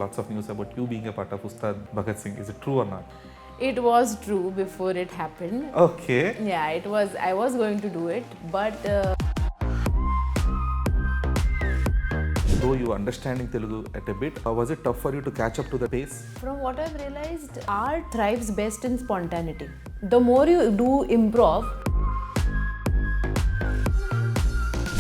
Lots of news about you being a part of Ustad Bhagat Singh. Is it true or not? It was true before it happened. Okay. Yeah, it was. I was going to do it, but Though you understanding Telugu at a bit, was it tough for you to catch up to the pace? from what I've realized, art thrives best in spontaneity. The more you do improv,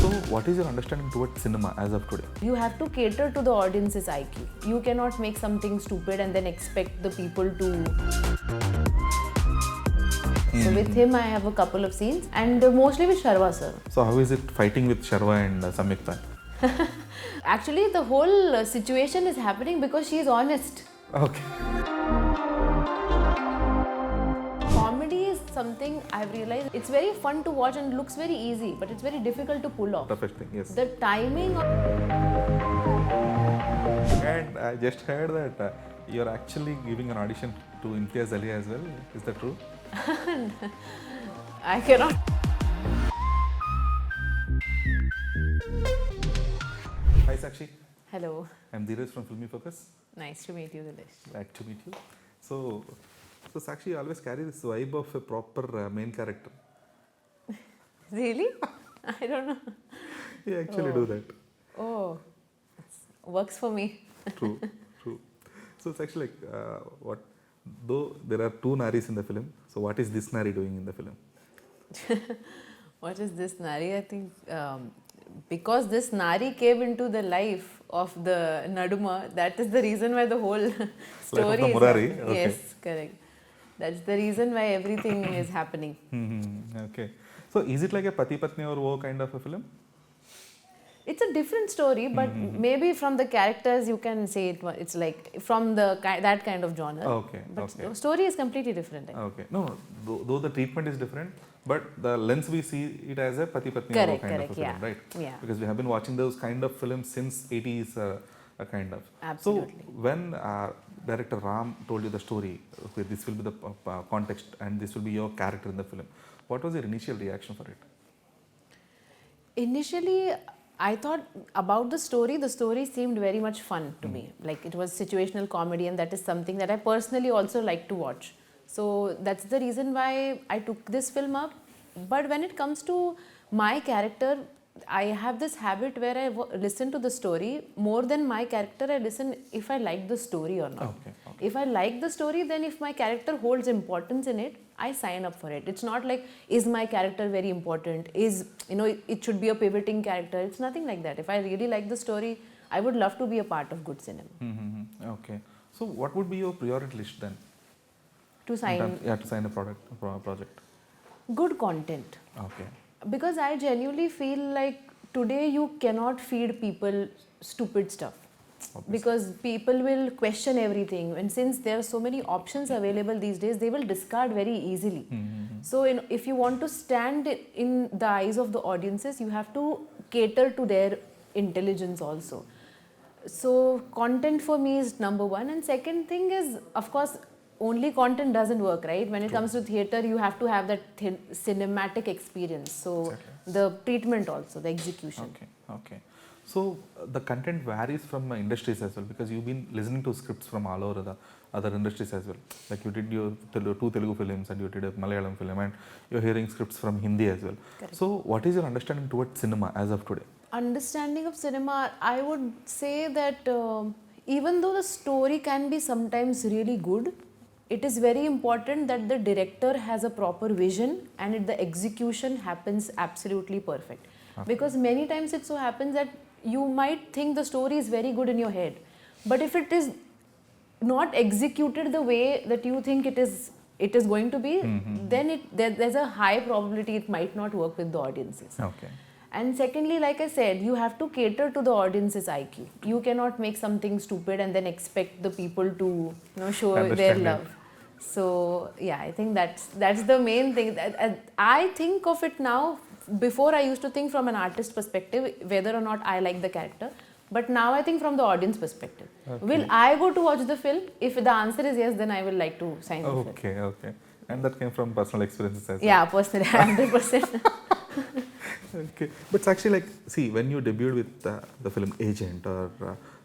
So, what is your understanding towards cinema as of today? you have to cater to the audience's IQ. You cannot make something stupid and then expect the people to. So with him, I have a couple of scenes, and mostly with Sharwa sir. So, how is it fighting with Sharwa and Samyukta? Actually, the whole situation is happening because she is honest. Okay. Comedy is something I've realized it's very fun to watch and looks very easy, but it's very difficult to pull off. Toughest thing, yes. The timing of And I just heard that you're actually giving an audition to Imtiaz Ali as well. Is that true? I cannot. Hi Sakshi, Hello, I'm Dheeraj from Filmy Focus. nice to meet you, Dilesh. Glad to meet you. So Sakshi, you always carry this vibe of a proper main character. Really? I don't know. You actually do that. Oh, works for me. True, true. So it's actually like what? Though there are two Naris in the film, so what is this Nari doing in the film? What is this Nari? I think because this Nari came into the life of the Naduma, that is the reason why the whole story the is Murari, happening. okay. Yes, correct. That's the reason why everything is happening. Okay. So is it like a Pati Patni or Wo kind of a film? It's a different story, but maybe from the characters you can say it's like from the that kind of genre. Okay, But okay. the story is completely different. Okay. No, though the treatment is different, but the lens we see it as a Pati Patni or Wo Correct, kind of a correct, film, yeah. right? Yeah. Because we have been watching those kind of films since 80s, kind of. Absolutely. So when director Ram told you the story, okay, this will be the context and this will be your character in the film, what was your initial reaction for it? Initially, I thought about the story seemed very much fun to me. Like it was situational comedy, and that is something that I personally also like to watch. So that's the reason why I took this film up. But when it comes to my character, I have this habit where I listen to the story more than my character. I listen if I like the story or not. Okay. If I like the story, then if my character holds importance in it, I sign up for it. It's not like, is my character very important? It should be a pivoting character. It's nothing like that. If I really like the story, I would love to be a part of good cinema. Okay. So what would be your priority list then? To sign To sign a project. good content. Okay. Because I genuinely feel like today you cannot feed people stupid stuff. Obviously. Because people will question everything, and since there are so many options available these days, they will discard very easily. So if you want to stand in the eyes of the audiences, you have to cater to their intelligence also. So content for me is number one, and second thing is, of course, only content doesn't work, right? When it comes to theatre, you have to have that cinematic experience. So Exactly. the treatment also, the execution. Okay. So the content varies from industries as well, because you've been listening to scripts from all over the other industries as well. Like you did your two Telugu films and you did a Malayalam film, and you're hearing scripts from Hindi as well. Correct. So what is your understanding towards cinema as of today? Understanding of cinema, I would say that even though the story can be sometimes really good, it is very important that the director has a proper vision and the execution happens absolutely perfect. Because many times it so happens that you might think the story is very good in your head, but if it is not executed the way that you think it is going to be, then there's a high probability it might not work with the audiences. Okay. And secondly, like I said, you have to cater to the audience's IQ. You cannot make something stupid and then expect the people to show their Understand it. love. So yeah, I think that's the main thing. I think of it now. Before I used to think from an artist perspective, whether or not I like the character. But now I think from the audience perspective. Okay. Will I go to watch the film? If the answer is yes, then I will like to sign the film. Okay. And that came from personal experiences as well. Yeah, personally, 100%. Okay, but actually, like, see, when you debuted with the film Agent or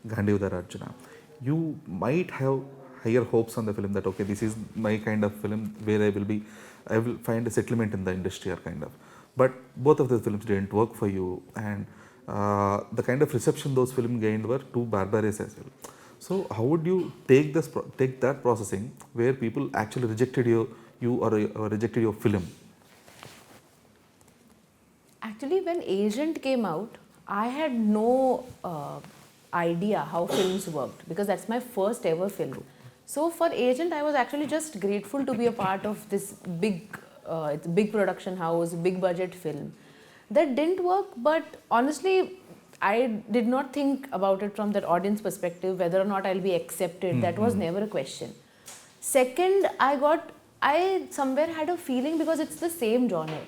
Gandhivdar Arjuna, you might have higher hopes on the film that okay, this is my kind of film where I will find a settlement in the industry or kind of. But both of those films didn't work for you, and the kind of reception those films gained were too barbarous as well. So how would you take that processing where people actually rejected or rejected your film? Actually, when Agent came out, I had no idea how films worked because that's my first ever film. So for Agent, I was actually just grateful to be a part of this big production house, big budget film. That didn't work, but honestly, I did not think about it from that audience perspective, whether or not I'll be accepted. That was never a question. Second, I somewhere had a feeling because it's the same genre.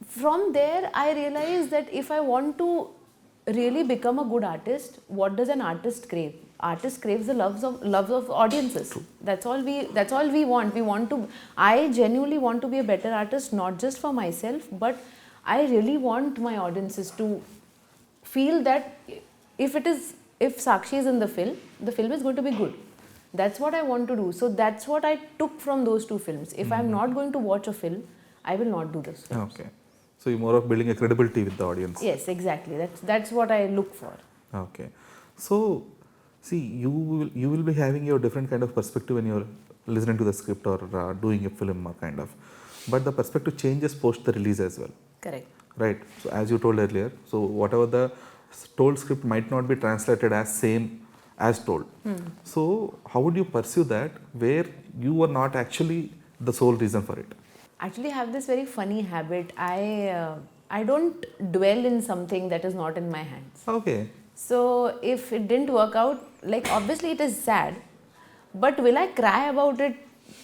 From there, I realized that if I want to really become a good artist, what does an artist crave? Artist craves the loves of audiences. True. That's all we want. We want to. I genuinely want to be a better artist, not just for myself, but I really want my audiences to feel that if Sakshi is in the film is going to be good. That's what I want to do. So that's what I took from those two films. If I'm not going to watch a film, I will not do this. Okay. So you're more of building a credibility with the audience. Yes, exactly. That's what I look for. Okay. So, see, you will be having your different kind of perspective when you're listening to the script or doing a film or kind of, but the perspective changes post the release as well. Correct. Right. So as you told earlier, so whatever the told script might not be translated as same as told. So how would you pursue that where you were not actually the sole reason for it? Actually, I have this very funny habit. I don't dwell in something that is not in my hands. Okay. So if it didn't work out, like obviously it is sad, but will I cry about it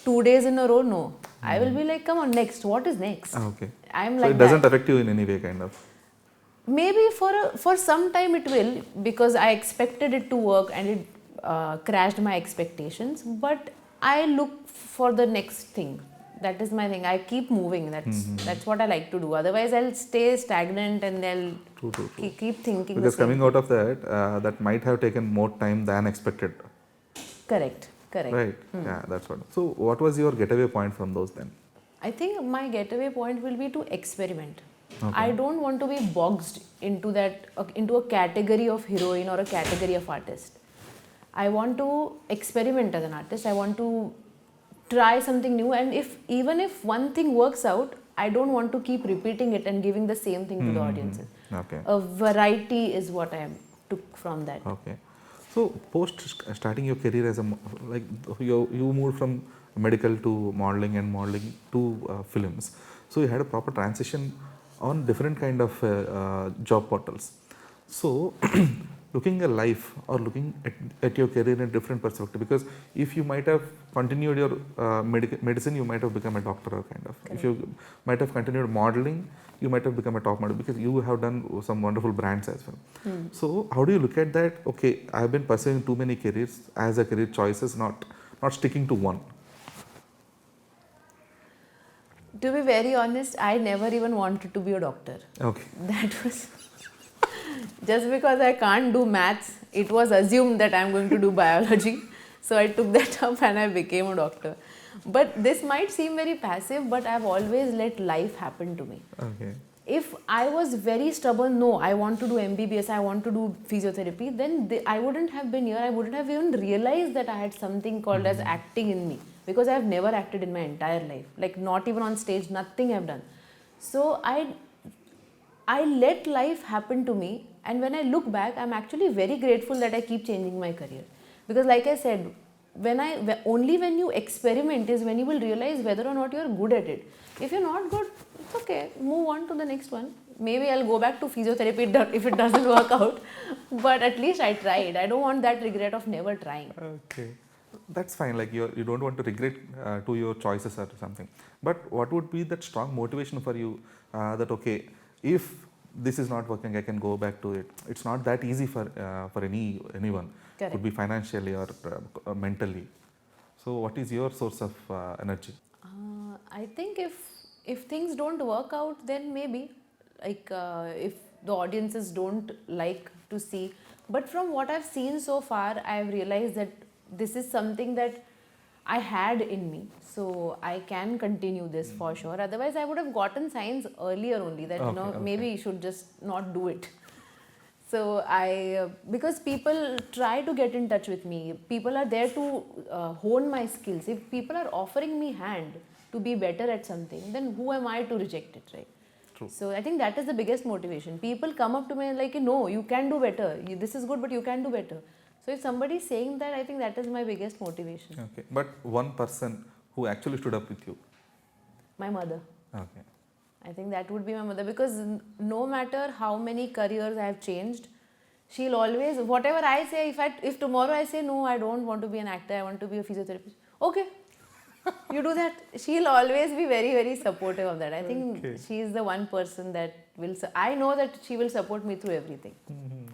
2 days in a row? No. I will be like, come on, next. What is next? Okay. I'm So like it doesn't that. affect you in any way, kind of. Maybe for some time it will, because I expected it to work and it crashed my expectations. But I look for the next thing. That is my thing. I keep moving. That's what I like to do. Otherwise, I'll stay stagnant and I'll True. keep thinking. Because the same coming out of that, that might have taken more time than expected. Correct. Right. Yeah, that's what. So what was your getaway point from those then? I think my getaway point will be to experiment. Okay. I don't want to be boxed into a category of heroine or a category of artist. I want to experiment as an artist. I want to try something new, and even if one thing works out, I don't want to keep repeating it and giving the same thing to the audiences. Okay. A variety is what I took from that. Okay. So post starting your career as like you moved from medical to modeling and modeling to films. So you had a proper transition on different kind of job portals. So looking at life or looking at your career in a different perspective, because if you might have continued your medicine, you might have become a doctor or kind of. Correct. If you might have continued modeling, you might have become a top model because you have done some wonderful brands as well. So how do you look at that? Okay, I have been pursuing too many careers as a career choices, not sticking to one. To be very honest, I never even wanted to be a doctor. Okay. That was just because I can't do maths, it was assumed that I'm going to do biology. So I took that up and I became a doctor. But this might seem very passive, but I've always let life happen to me. Okay. If I was very stubborn, no, I want to do MBBS, I want to do physiotherapy, then I wouldn't have been here. I wouldn't have even realized that I had something called as acting in me, because I've never acted in my entire life, like not even on stage, nothing I've done. So I let life happen to me, and when I look back, I'm actually very grateful that I keep changing my career, because like I said, only when you experiment is when you will realize whether or not you're good at it. If you're not good, it's okay, move on to the next one. Maybe I'll go back to physiotherapy if it doesn't work out, but at least I tried. I don't want that regret of never trying. Okay. That's fine, like you don't want to regret to your choices or something. But what would be that strong motivation for you that okay, if this is not working, I can go back to it. It's not that easy for anyone. Correct. Could be financially or mentally. So what is your source of energy? I think if things don't work out, then maybe, like if the audiences don't like to see But from what I've seen so far, I've realized that this is something that I had in me. So I can continue this for sure. Otherwise, I would have gotten signs earlier only that, maybe you should just not do it. So because people try to get in touch with me, people are there to hone my skills. If people are offering me hand to be better at something, then who am I to reject it, right? True. So I think that is the biggest motivation. People come up to me and like, no, you can do better. This is good, but you can do better. So if somebody is saying that, I think that is my biggest motivation. Okay. But one person who actually stood up with you? My mother. Okay. I think that would be my mother, because no matter how many careers I have changed, she'll always, whatever I say, if tomorrow I say, no, I don't want to be an actor, I want to be a physiotherapist, okay, you do that. She'll always be very, very supportive of that. I think she's the one person that will, I know that she will support me through everything.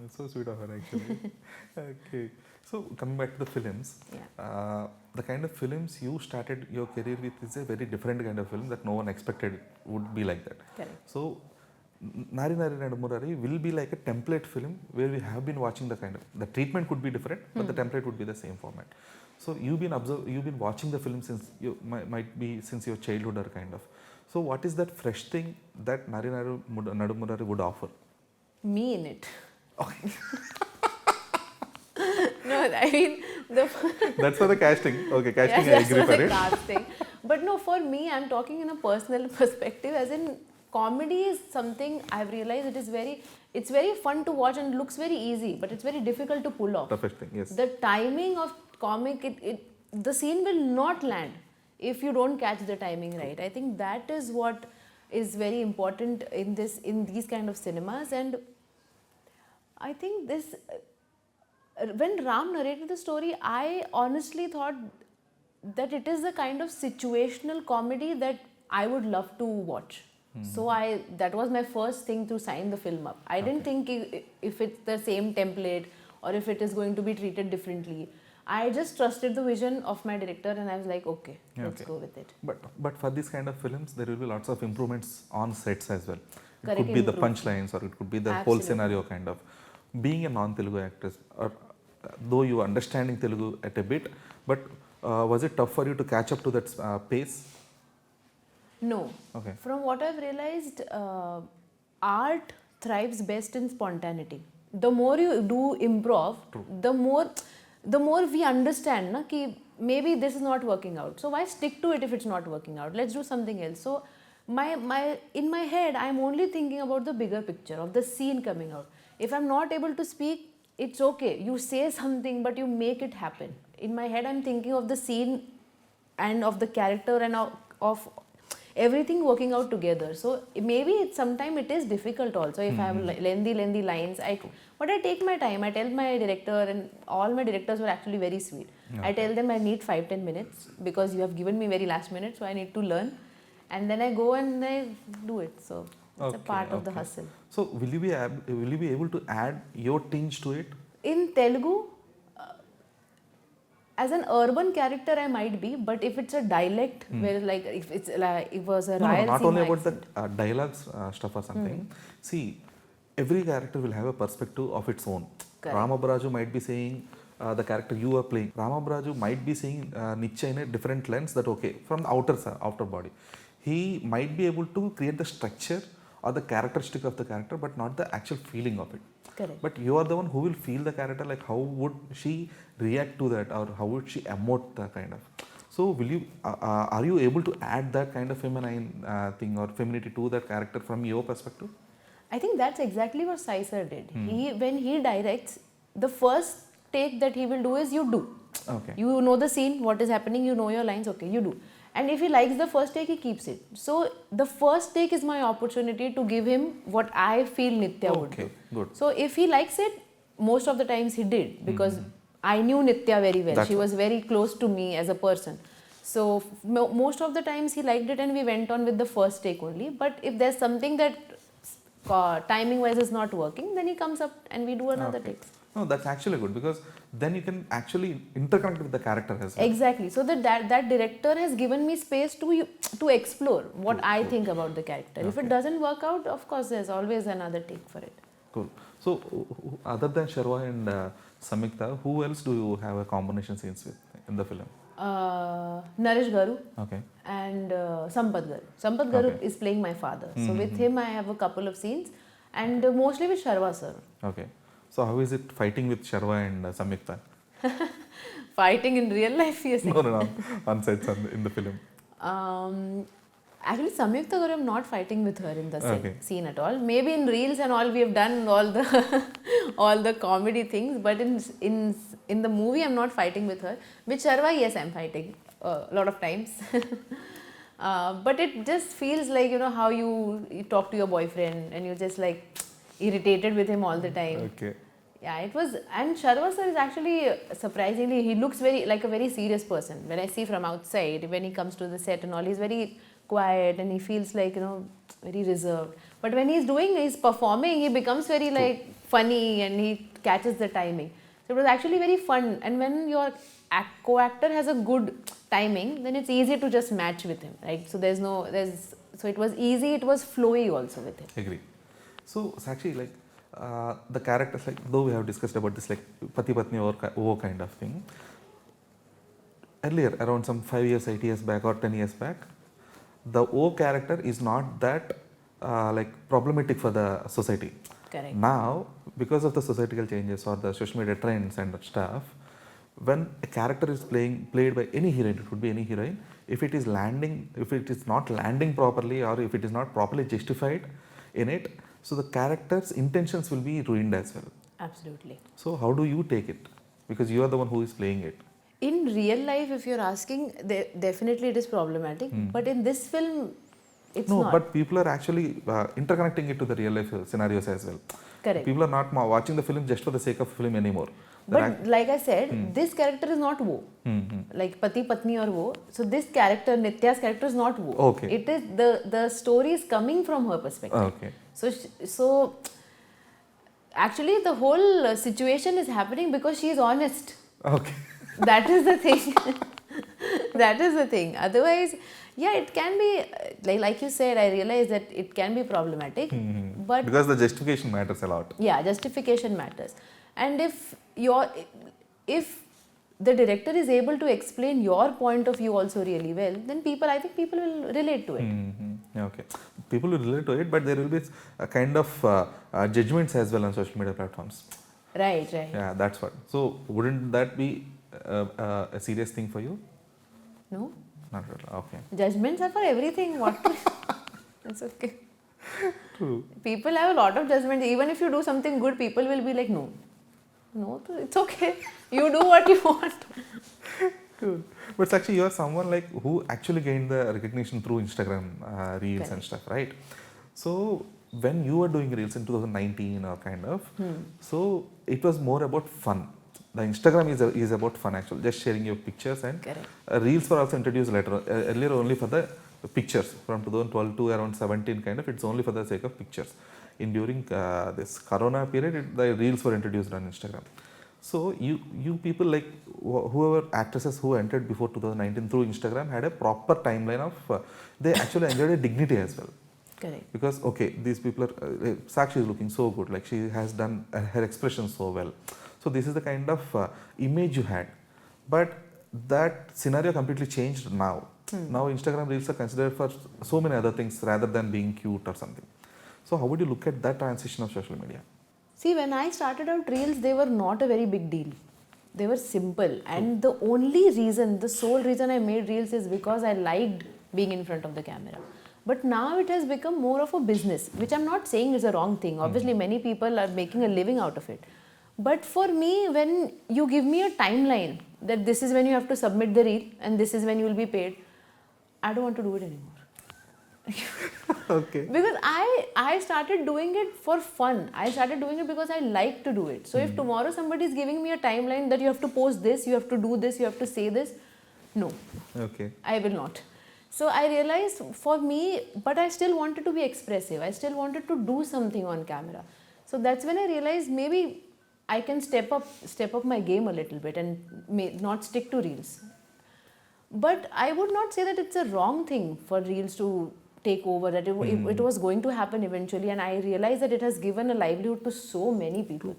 It's so sweet of her, actually. Okay. So coming back to the films, the kind of films you started your career with is a very different kind of film that no one expected would be like that. Correct. So Nari Nari Naduma Murari will be like a template film where we have been watching the treatment could be different, but the template would be the same format. So you've been watching the film since might be since your childhood or kind of. So what is that fresh thing that Nari Nari Naduma Murari would offer? Me in it. Okay. No, I mean, that's for the casting. Okay, casting, yes, I agree for it. Casting. But no, for me, I'm talking in a personal perspective, as in comedy is something I've realized it's very fun to watch and looks very easy, but it's very difficult to pull off. Toughest thing, yes. The timing of comic, the scene will not land if you don't catch the timing right. I think that is what is very important in these kind of cinemas. And I think this, when Ram narrated the story, I honestly thought that it is the kind of situational comedy that I would love to watch. So that was my first thing to sign the film up. I didn't think if it's the same template or if it is going to be treated differently. I just trusted the vision of my director and I was like, okay, let's go with it. But for these kind of films, there will be lots of improvements on sets as well. It Correct, could be the punchlines or it could be the whole scenario kind of. Being a non-Telugu actress, or though you understanding Telugu at a bit, but was it tough for you to catch up to that pace? No. Okay. From what I've realized, art thrives best in spontaneity. The more you do improv, the more we understand na, ki maybe this is not working out. So why stick to it if it's not working out? Let's do something else. So in my head, I'm only thinking about the bigger picture of the scene coming out. If I'm not able to speak, it's okay. You say something, but you make it happen. In my head, I'm thinking of the scene and of the character and of everything working out together. So maybe sometimes it is difficult also if I have lengthy lines. But I take my time. I tell my director, and all my directors were actually very sweet. Okay. I tell them I need 5-10 minutes because you have given me very last minute, so I need to learn. And then I go and I do it. So it's a part of the hustle. So will you be able to add your tinge to it? In Telugu, as an urban character, I might be, but if it's a dialect, where like if it's like it was a Rayalaseema not only about accent. the dialogues stuff or something. See, every character will have a perspective of its own. Ramabraju might be saying the character you are playing. Ramabraju might be saying Niche in a different lens. That okay from the outer body. He might be able to create the structure or the characteristic of the character, but not the actual feeling of it. Correct. But you are the one who will feel the character, like how would she react to that or how would she emote the kind of. So will you, are you able to add that kind of feminine thing or femininity to that character from your perspective? I think that's exactly what Sai Sir did. When he directs, the first take that he will do is you do. Okay. You know the scene, what is happening, you know your lines, okay, you do. And if he likes the first take, he keeps it. So the first take is my opportunity to give him what I feel Nitya would do. Good. So if he likes it, most of the times he did, because I knew Nitya very well. She was very close to me as a person. So most of the times he liked it and we went on with the first take only. But if there's something that timing wise is not working, then he comes up and we do another take. No, that's actually good because then you can actually interconnect with the character as well. Exactly. So that director has given me space to explore what I think about the character. If it doesn't work out, of course, there's always another take for it. Cool. So, other than Sharwa and Samyukta, who else do you have a combination scenes with in the film? Naresh Garu Okay. and Sampath Garu. Sampath Garu Okay. is playing my father. So with him I have a couple of scenes and mostly with Sharwa sir. Okay. So, how is it fighting with Sharwa and Samyukta? Fighting in real life, yes. No. On sets in the film. Actually, Samyukta Garu, I'm not fighting with her in the Okay. scene at all. Maybe in reels and all, we have done all the all the comedy things, but in the movie, I'm not fighting with her. With Sharwa, yes, I'm fighting a lot of times. But it just feels like, you know, how you talk to your boyfriend and you're just like irritated with him all the time. Okay. Yeah, it was, and Sharwa sir is actually surprisingly, he looks like a very serious person. When I see from outside, when he comes to the set and all, he's very quiet and he feels like, you know, very reserved. But when he's performing, he becomes very like funny and he catches the timing. So it was actually very fun. And when your co-actor has a good timing, then it's easy to just match with him, right? So so it was easy, it was flowy also with him. Agree. So, Sakshi, like the characters, like though we have discussed about this, like Pati Patni or kind of thing. Earlier, around some 5 years, 8 years back, or 10 years back, the O character is not that like problematic for the society. Correct. Now, because of the societal changes or the social media trends and stuff, when a character is played by any heroine, it would be any heroine, if it is not landing properly or if it is not properly justified in it, so the character's intentions will be ruined as well. Absolutely. So how do you take it? Because you are the one who is playing it. In real life, if you're asking, definitely it is problematic. But in this film, it's No, not. but people are actually interconnecting it to the real life scenarios as well. Correct. People are not watching the film just for the sake of film anymore. But like I said, this character is not wo. Like Pati Patni or wo. So this character, Nitya's character, is not wo. Okay. It is the story is coming from her perspective. Okay. So actually, the whole situation is happening because she is honest. Okay. That is the thing. That is the thing. Otherwise, yeah, it can be like you said. I realize that it can be problematic, but Because the justification matters a lot. yeah, justification matters. And if the director is able to explain your point of view also really well, then I think people will relate to it. Okay. People will relate to it, but there will be a kind of judgments as well on social media platforms. Right. Yeah, that's what. So wouldn't that be a serious thing for you? No? Not really. Okay. Judgments are for everything. What? It's okay. True. People have a lot of judgment. Even if you do something good, people will be like, no, it's okay. You do what you want. Good. But actually, you are someone like who actually gained the recognition through Instagram reels and stuff, right? So when you were doing reels in 2019 or kind of, so it was more about fun. The Instagram is about fun actually, just sharing your pictures, and reels were also introduced later. Earlier only for the pictures from 2012 to around 17 kind of, it's only for the sake of pictures. During this Corona period, the reels were introduced on Instagram. So you people like whoever actresses who entered before 2019 through Instagram had a proper timeline of they actually enjoyed a dignity as well. Correct. Because okay, these people are Sakshi is looking so good, like she has done her expression so well. So this is the kind of image you had, but that scenario completely changed now. Now Instagram reels are considered for so many other things rather than being cute or something. So how would you look at that transition of social media? See, when I started out reels, they were not a very big deal. They were simple, and the sole reason I made reels is because I liked being in front of the camera. But now it has become more of a business, which I'm not saying is a wrong thing. Obviously, many people are making a living out of it. But for me, when you give me a timeline that this is when you have to submit the reel and this is when you will be paid, I don't want to do it anymore. Okay. Because I started doing it for fun. I started doing it because I like to do it. So if tomorrow somebody is giving me a timeline that you have to post this, you have to do this, you have to say this, no. Okay. I will not. So I realized for me, but I still wanted to be expressive. I still wanted to do something on camera. So that's when I realized maybe I can step up my game a little bit and not stick to reels. But I would not say that it's a wrong thing for reels to take over, that it was going to happen eventually, and I realized that it has given a livelihood to so many people.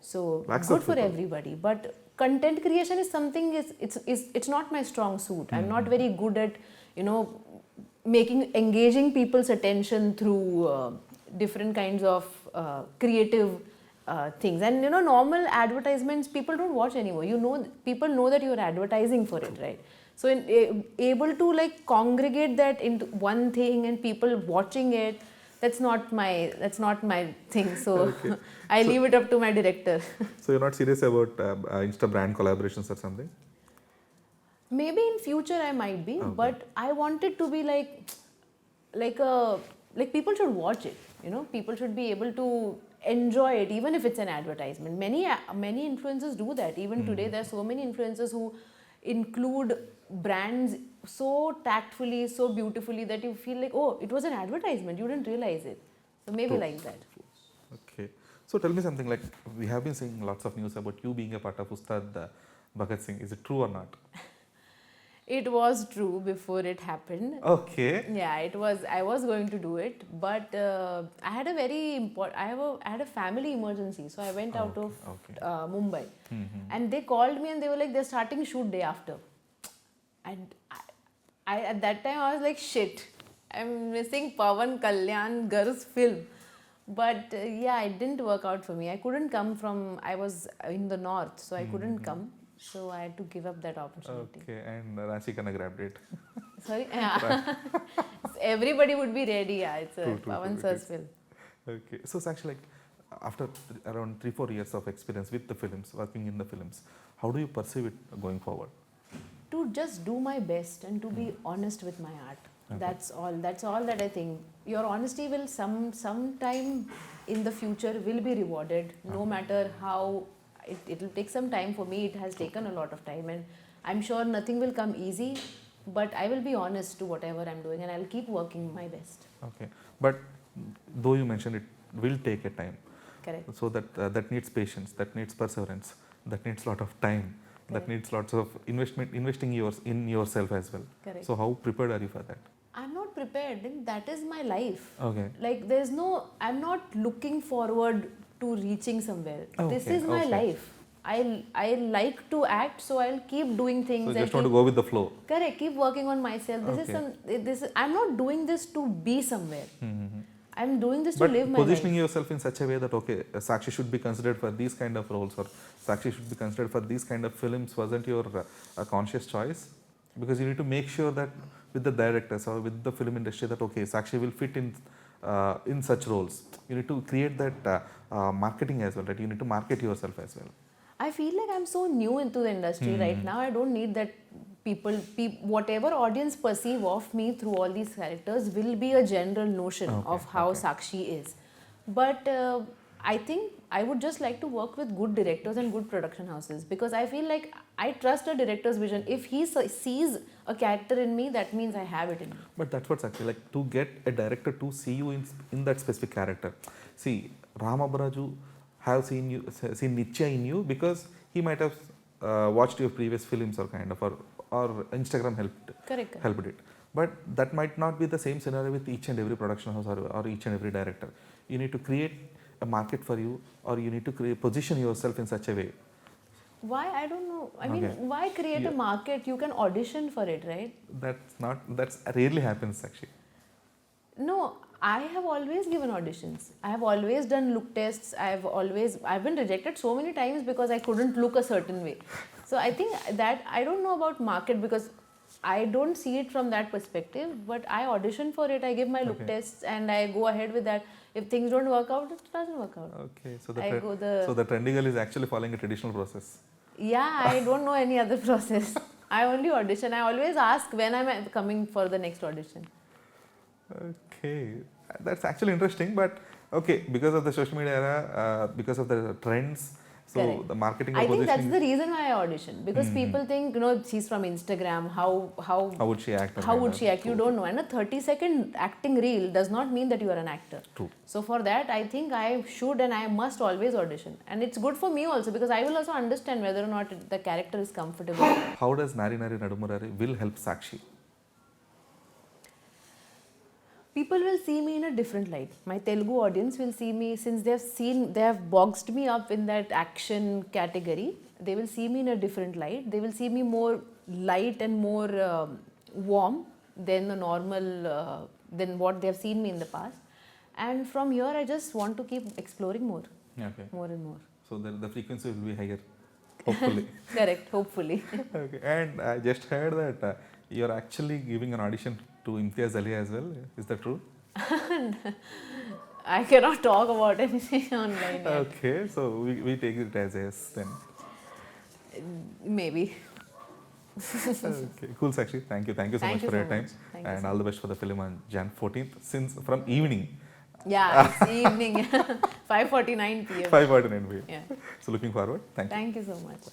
So Lakhs good of for people. everybody. But content creation is something, it's not my strong suit. I'm not very good at, you know, making engaging people's attention through different kinds of creative things. And you know, normal advertisements people don't watch anymore. You know, people know that you're advertising for it, right? So able to like congregate that into one thing and people watching it, that's not my thing. So Okay. I So- leave it up to my director. So you're not serious about Insta brand collaborations or something? Maybe in future I might be, Okay. but I want it to be like people should watch it. You know, people should be able to enjoy it, even if it's an advertisement. Many influencers do that. Even today, there are so many influencers who include brands so tactfully, so beautifully that you feel like, oh, it was an advertisement. You didn't realize it. So maybe True. like that. Okay. So tell me something, like we have been seeing lots of news about you being a part of Ustad Bhagat Singh. Is it true or not? It was true before it happened. Okay. Yeah, it was. I was going to do it, but I had a very important. I had a family emergency, so I went out of Okay. Mumbai, Mm-hmm. and they called me and they were like, they're starting shoot day after, and I at that time I was like, shit, I'm missing Pawan Kalyan Gar's film. But yeah, it didn't work out for me. I couldn't come from. I was in the north, so I couldn't come. So I had to give up that opportunity. Okay. And Rashi Khanna grabbed it. Sorry? Yeah. Everybody would be ready. Yeah, it's a True, Pawan true, Sir's it film. Okay. So Sakshi, like after around 3-4 years of experience with the films, working in the films, how do you perceive it going forward? To just do my best and to be honest with my art. Okay. That's all. That's all that I think. Your honesty will sometime in the future will be rewarded. No matter how it will take some time. For me, it has taken a lot of time, and I'm sure nothing will come easy. But I will be honest to whatever I'm doing, and I'll keep working my best. Okay. But though you mentioned it will take a time, Correct. so that needs patience, that needs perseverance, that needs lot of time, that Correct. needs lots of investing in yourself as well. Correct. So how prepared are you for that? I'm not prepared. That is my life. Okay. Like I'm not looking forward to reaching somewhere. This Okay, is my okay. life. I like to act, so I'll keep doing things. So I'll just want to keep- go with the flow. Correct. Keep working on myself. I'm not doing this to be somewhere. I'm doing this to But live my positioning life. yourself in such a way that okay, Sakshi should be considered for these kind of roles, or Sakshi should be considered for these kind of films, wasn't your conscious choice? Because you need to make sure that with the directors or with the film industry that okay, Sakshi will fit in such roles. You need to create that marketing as well, right? You need to market yourself as well. I feel like I'm so new into the industry right now. I don't need that whatever audience perceive of me through all these characters will be a general notion of how Sakshi is. But I think I would just like to work with good directors and good production houses, because I feel like I trust a director's vision. If he sees a character in me, that means I have it in me. But that's what's actually like to get a director to see you in that specific character. See, Ramabaraju have seen Nitya in you because he might have watched your previous films or kind of or Instagram Correct. helped it. But that might not be the same scenario with each and every production house or each and every director. You need to create a market for you, or you need to position yourself in such a way. Why? I don't know. I mean, Okay. why create a market? You can audition for it, right? That's rarely happens actually. No, I have always given auditions. I have always done look tests. I've been rejected so many times because I couldn't look a certain way. So I think that I don't know about market because I don't see it from that perspective, but I audition for it. I give my look tests and I go ahead with that. If things don't work out, it doesn't work out. Okay, so So the trendy girl is actually following a traditional process. Yeah, I don't know any other process. I only audition. I always ask when I'm coming for the next audition. Okay, that's actually interesting, but okay, because of the social media era, because of the trends, so Correct. the marketing. I think that's positioning- the reason why I audition, because people think, she's from Instagram. How would she act? How would she act? You don't know. And a 30-second acting reel does not mean that you are an actor. True. So for that, I think I should and I must always audition. And it's good for me also, because I will also understand whether or not the character is comfortable. How does Nari Nari Naduma Murari will help Sakshi? people will see me in a different light. My Telugu audience will see me, since they have boxed me up in that action category. They will see me in a different light. They will see me more light and more warm than the normal, than what they have seen me in the past. And from here, I just want to keep exploring more, Okay. more and more. So the frequency will be higher, hopefully. Correct, hopefully. Okay. And I just heard that you're actually giving an audition to Imtiaz Ali as well. Is that true? I cannot talk about anything online yet. Okay. So we take it as yes then. Maybe. Okay. Cool, Sakshi. Thank you. Thank you so much for your time. Thank you And so all the best for the film on Jan 14th, since from evening. Yeah, it's evening, 5:49 p.m. 5:49 p.m. Yeah. So looking forward. Thank you. Thank you so much.